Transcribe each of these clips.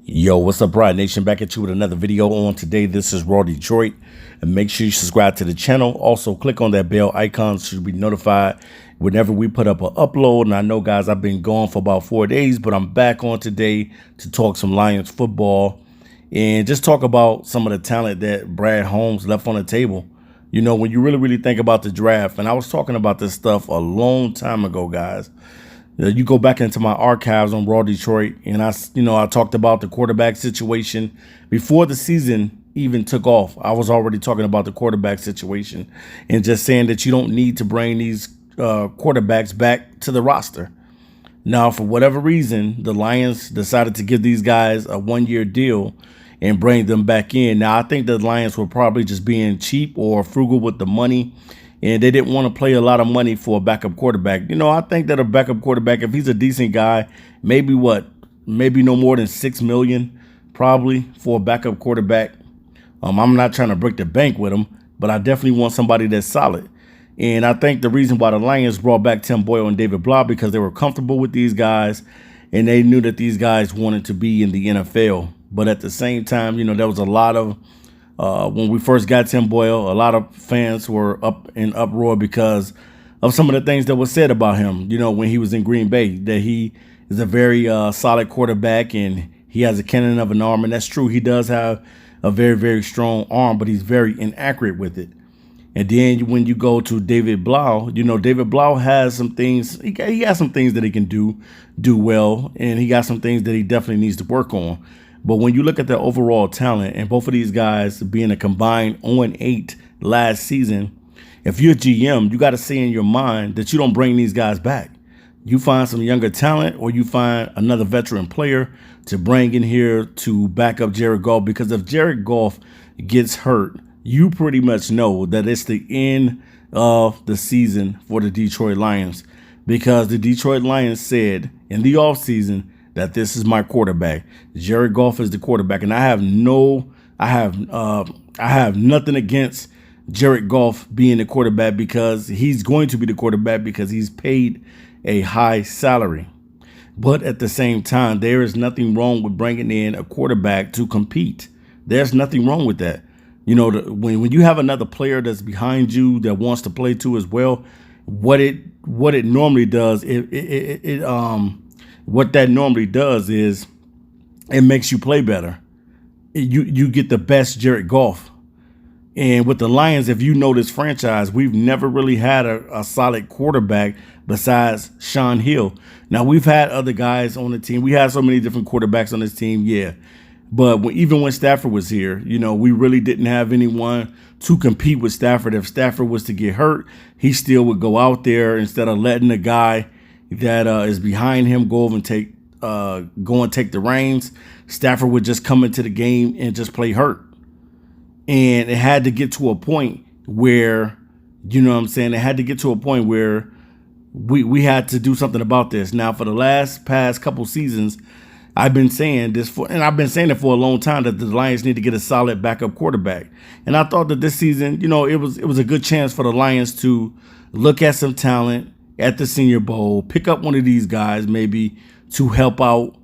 Yo, what's up, Ride Nation? Back at you with another video on today. This is Raw Detroit, and make sure you subscribe to the channel. Also, click on that bell icon so you'll be notified whenever we put up an upload. And I know, guys, I've been gone for about 4 days, but I'm back on today to talk some Lions football and just talk about some of the talent that Brad Holmes left on the table. You know, when you really think about the draft, and I was talking about this stuff a long time ago, guys. You go back into my archives on Raw Detroit, and I talked about the quarterback situation before the season even took off. I was already talking about the quarterback situation and just saying that you don't need to bring these quarterbacks back to the roster. Now, for whatever reason, the Lions decided to give these guys a one-year deal and bring them back in. Now, I think the Lions were probably just being cheap or frugal with the money, and they didn't want to play a lot of money for a backup quarterback. You know, I think that a backup quarterback, if he's a decent guy, maybe no more than $6 million probably for a backup quarterback. I'm not trying to break the bank with him, but I definitely want somebody that's solid. And I think the reason why the Lions brought back Tim Boyle and David Blau, because they were comfortable with these guys and they knew that these guys wanted to be in the NFL. But at the same time, you know, there was a lot of when we first got Tim Boyle, a lot of fans were up in uproar because of some of the things that were said about him, you know, when he was in Green Bay, that he is a very solid quarterback and he has a cannon of an arm. And that's true. He does have a very strong arm, but he's very inaccurate with it. And then when you go to David Blau, you know, David Blau has some things. He has some things that he can do well, and he got some things that he definitely needs to work on. But when you look at the overall talent, and both of these guys being a combined 0-8 last season, if you're a GM, you got to say in your mind that you don't bring these guys back. You find some younger talent, or you find another veteran player to bring in here to back up Jared Goff. Because if Jared Goff gets hurt, you pretty much know that it's the end of the season for the Detroit Lions. Because the Detroit Lions said in the offseason that this is my quarterback. Jared Goff is the quarterback, and I have nothing against Jared Goff being the quarterback, because he's going to be the quarterback because he's paid a high salary. But at the same time, there is nothing wrong with bringing in a quarterback to compete. There's nothing wrong with that. You know, when you have another player that's behind you that wants to play too as well, what it normally does, what that normally does is it makes you play better. You get the best Jared Goff. And with the Lions, if you know this franchise, we've never really had a solid quarterback besides Sean Hill. Now, we've had other guys on the team. We had so many different quarterbacks on this team, yeah. But even when Stafford was here, you know, we really didn't have anyone to compete with Stafford. If Stafford was to get hurt, he still would go out there instead of letting the guy that is behind him go over and take the reins. Stafford would just come into the game and just play hurt. And it had to get to a point where, you know what I'm saying, it had to get to a point where we had to do something about this. Now, for the past couple seasons, I've been saying this and I've been saying it for a long time, that the Lions need to get a solid backup quarterback. And I thought that this season, you know, it was a good chance for the Lions to look at some talent at the Senior Bowl, pick up one of these guys maybe to help out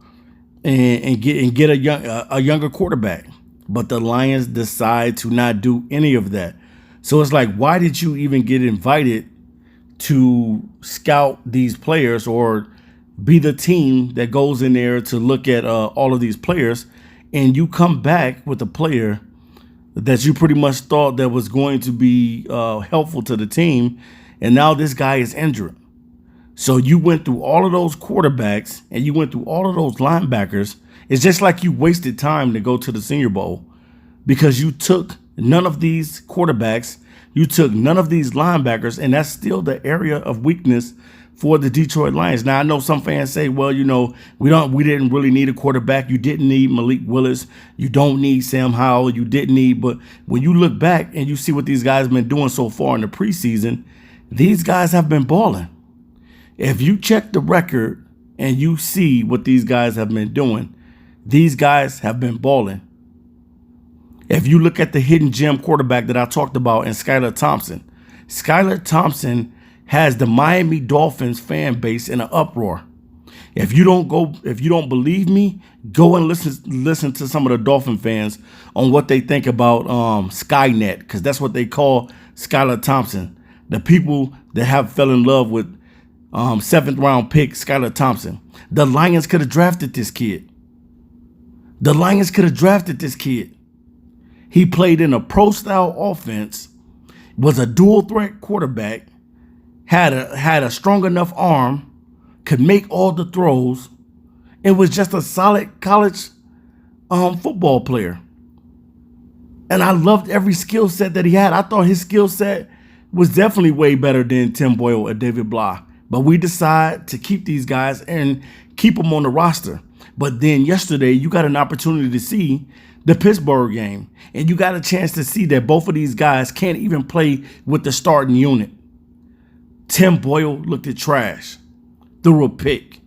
and get a younger quarterback. But the Lions decide to not do any of that. So it's like, why did you even get invited to scout these players or be the team that goes in there to look at all of these players, and you come back with a player that you pretty much thought that was going to be helpful to the team, and now this guy is injured. So you went through all of those quarterbacks and you went through all of those linebackers. It's just like you wasted time to go to the Senior Bowl, because you took none of these quarterbacks, you took none of these linebackers, and that's still the area of weakness for the Detroit Lions. Now, I know some fans say, well, we didn't really need a quarterback. You didn't need Malik Willis. You don't need Sam Howell. You didn't need. But when you look back and you see what these guys have been doing so far in the preseason, these guys have been balling. If you check the record and you see what these guys have been doing, these guys have been balling. If you look at the hidden gem quarterback that I talked about in Skylar Thompson has the Miami Dolphins fan base in an uproar. If you don't believe me, go and listen to some of the Dolphin fans on what they think about Skynet, because that's what they call Skylar Thompson. The people that have fell in love with 7th round pick Skylar Thompson. The Lions could have drafted this kid. He played in a pro-style offense, was a dual-threat quarterback, had a strong enough arm, could make all the throws, and was just a solid college football player. And I loved every skill set that he had. I thought his skill set was definitely way better than Tim Boyle or David Blah. But we decide to keep these guys and keep them on the roster. But then yesterday, you got an opportunity to see the Pittsburgh game, and you got a chance to see that both of these guys can't even play with the starting unit. Tim Boyle looked at trash, threw a pick.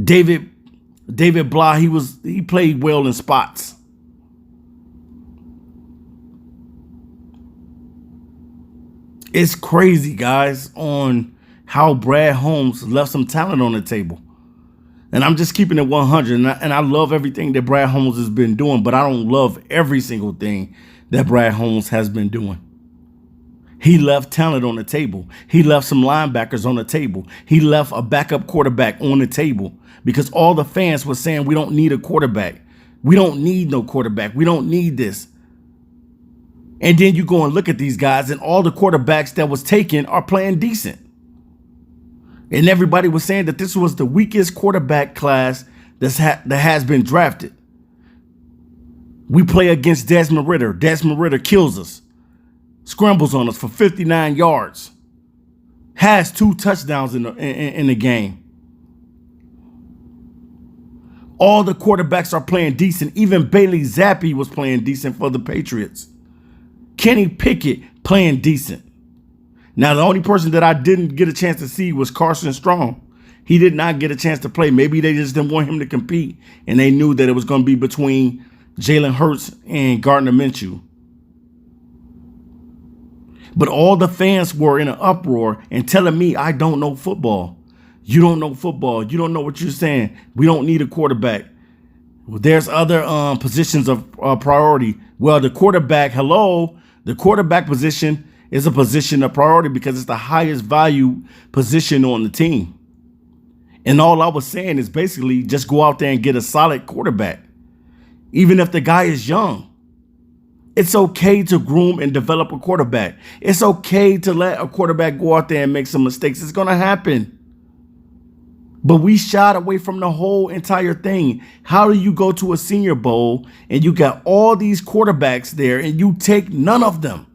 David Blah, he played well in spots. It's crazy, guys, on how Brad Holmes left some talent on the table. And I'm just keeping it 100. And I love everything that Brad Holmes has been doing, but I don't love every single thing that Brad Holmes has been doing. He left talent on the table. He left some linebackers on the table. He left a backup quarterback on the table because all the fans were saying, we don't need a quarterback. We don't need no quarterback. We don't need this. And then you go and look at these guys, and all the quarterbacks that was taken are playing decent. And everybody was saying that this was the weakest quarterback class that has been drafted. We play against Desmond Ridder. Desmond Ridder kills us. Scrambles on us for 59 yards. Has 2 touchdowns in the game. All the quarterbacks are playing decent. Even Bailey Zappi was playing decent for the Patriots. Kenny Pickett playing decent. Now, the only person that I didn't get a chance to see was Carson Strong. He did not get a chance to play. Maybe they just didn't want him to compete, and they knew that it was going to be between Jalen Hurts and Gardner Minshew. But all the fans were in an uproar and telling me I don't know football. You don't know football. You don't know what you're saying. We don't need a quarterback. Well, there's other positions of priority. Well, the quarterback position is a position of priority because it's the highest value position on the team. And all I was saying is basically just go out there and get a solid quarterback. Even if the guy is young, it's okay to groom and develop a quarterback. It's okay to let a quarterback go out there and make some mistakes. It's going to happen. But we shied away from the whole entire thing. How do you go to a Senior Bowl and you got all these quarterbacks there and you take none of them?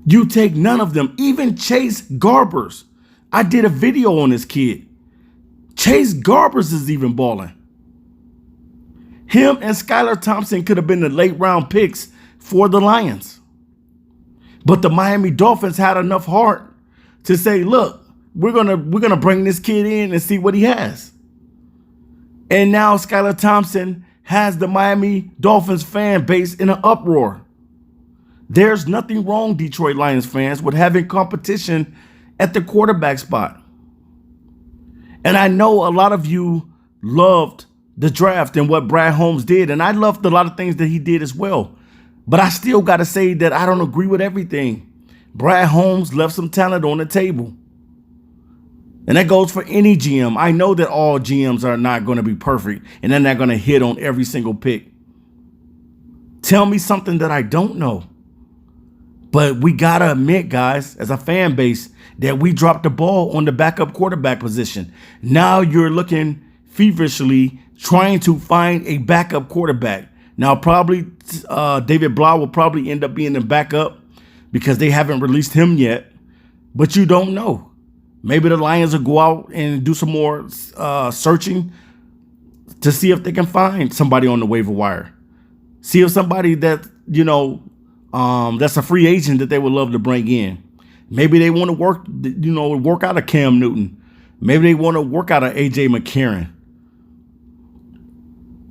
You take none of them. Even Chase Garbers. I did a video on this kid. Chase Garbers is even balling. Him and Skylar Thompson could have been the late round picks for the Lions. But the Miami Dolphins had enough heart to say, look, we're gonna bring this kid in and see what he has. And now Skylar Thompson has the Miami Dolphins fan base in an uproar. There's nothing wrong, Detroit Lions fans, with having competition at the quarterback spot. And I know a lot of you loved the draft and what Brad Holmes did, and I loved a lot of things that he did as well. But I still got to say that I don't agree with everything. Brad Holmes left some talent on the table. And that goes for any GM. I know that all GMs are not going to be perfect, and they're not going to hit on every single pick. Tell me something that I don't know. But we got to admit, guys, as a fan base, that we dropped the ball on the backup quarterback position. Now you're looking feverishly trying to find a backup quarterback. Now, probably David Blah will probably end up being the backup because they haven't released him yet. but you don't know. Maybe the Lions will go out and do some more searching to see if they can find somebody on the waiver wire. See if somebody that, that's a free agent that they would love to bring in. Maybe they want to work out of Cam Newton. Maybe they want to work out of A.J. McCarron.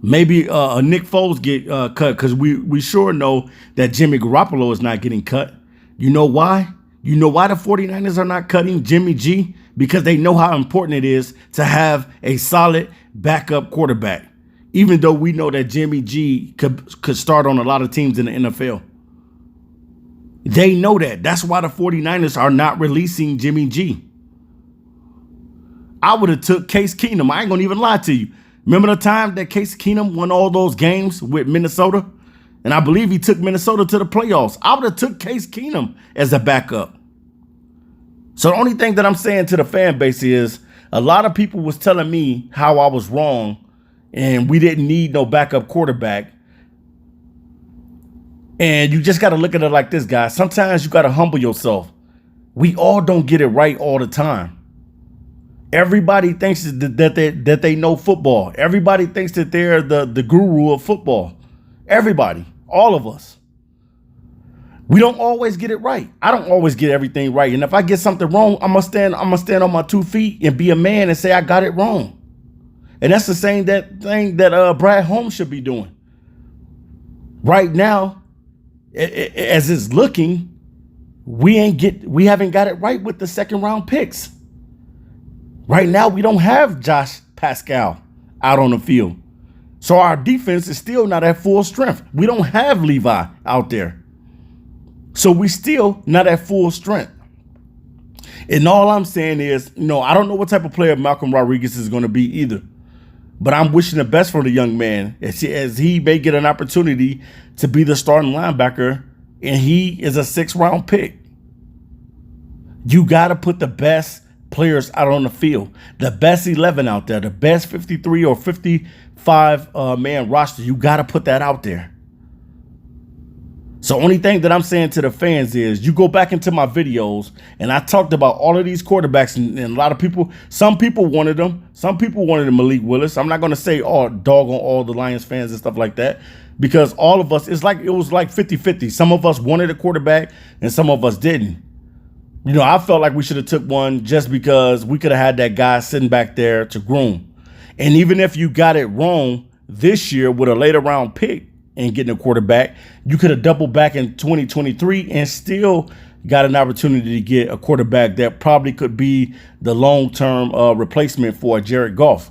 Maybe Nick Foles get cut, because we sure know that Jimmy Garoppolo is not getting cut. You know why? You know why the 49ers are not cutting Jimmy G? Because they know how important it is to have a solid backup quarterback, even though we know that Jimmy G could start on a lot of teams in the NFL. They know that. That's why the 49ers are not releasing Jimmy G. I would have took Case Keenum. I ain't going to even lie to you. Remember the time that Case Keenum won all those games with Minnesota? And I believe he took Minnesota to the playoffs. I would have took Case Keenum as a backup. So the only thing that I'm saying to the fan base is a lot of people was telling me how I was wrong and we didn't need no backup quarterback. And you just got to look at it like this, guys. Sometimes you got to humble yourself. We all don't get it right all the time. Everybody thinks that they know football. Everybody thinks that they're the guru of football. Everybody, all of us. We don't always get it right. I don't always get everything right. And if I get something wrong, I'm gonna stand on my 2 feet and be a man and say I got it wrong. And that's the same thing that Brad Holmes should be doing. Right now, as it's looking, we haven't got it right with the second round picks. Right now, we don't have Josh Pascal out on the field. So our defense is still not at full strength. We don't have Levi out there. So we still not at full strength. And all I'm saying is, I don't know what type of player Malcolm Rodriguez is going to be either. But I'm wishing the best for the young man as he may get an opportunity to be the starting linebacker, and he is a 6th round pick. You got to put the best players out on the field, the best 11 out there, the best 53 or 55 man roster. You got to put that out there. So only thing that I'm saying to the fans is you go back into my videos and I talked about all of these quarterbacks, and a lot of people, some people wanted them. Some people wanted Malik Willis. I'm not going to say dog on all the Lions fans and stuff like that, because all of us, it was like 50-50. Some of us wanted a quarterback and some of us didn't. I felt like we should have took one just because we could have had that guy sitting back there to groom. And even if you got it wrong this year with a later round pick and getting a quarterback, you could have doubled back in 2023 and still got an opportunity to get a quarterback that probably could be the long-term replacement for Jared Goff.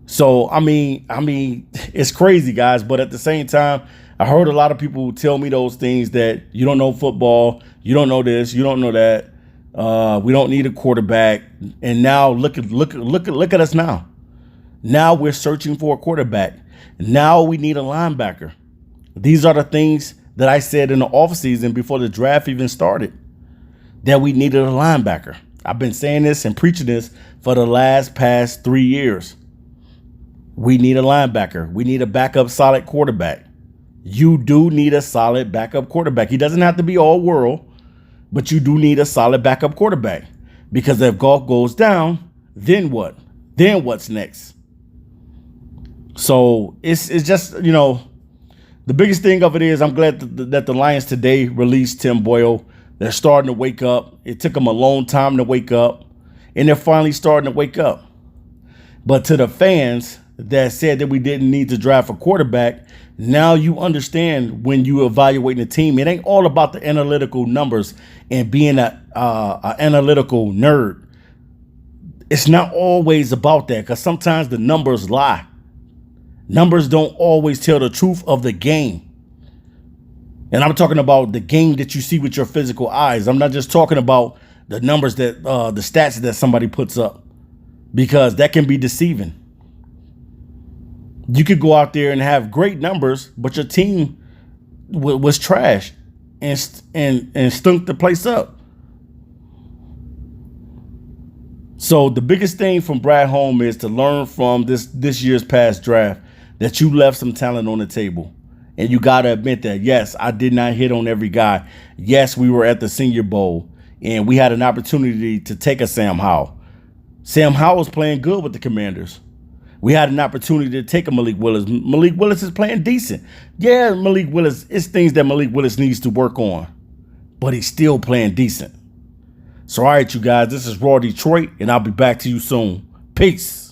So, I mean, it's crazy, guys. But at the same time, I heard a lot of people tell me those things, that you don't know football, you don't know this, you don't know that. We don't need a quarterback. And now look at us now. Now we're searching for a quarterback. Now we need a linebacker. These are the things that I said in the offseason before the draft even started, that we needed a linebacker. I've been saying this and preaching this for the past 3 years. We need a linebacker. We need a backup solid quarterback. You do need a solid backup quarterback. He doesn't have to be all world, but you do need a solid backup quarterback, because if Goff goes down, then what? Then what's next? So it's just, the biggest thing of it is I'm glad that the Lions today released Tim Boyle. They're starting to wake up. It took them a long time to wake up, and they're finally starting to wake up. But to the fans that said that we didn't need to draft a quarterback, now you understand when you evaluating the team, it ain't all about the analytical numbers and being an analytical nerd. It's not always about that, because sometimes the numbers lie. Numbers don't always tell the truth of the game. And I'm talking about the game that you see with your physical eyes. I'm not just talking about the numbers that the stats that somebody puts up, because that can be deceiving. You could go out there and have great numbers, but your team was trash and stunk the place up. So the biggest thing from Brad Holmes is to learn from this year's past draft that you left some talent on the table. And you got to admit that, yes, I did not hit on every guy. Yes, we were at the Senior Bowl. and we had an opportunity to take a Sam Howell. Sam Howell was playing good with the Commanders. We had an opportunity to take a Malik Willis. Malik Willis is playing decent. Yeah, Malik Willis, it's things that Malik Willis needs to work on, but he's still playing decent. So, all right, you guys, this is Raw Detroit, and I'll be back to you soon. Peace.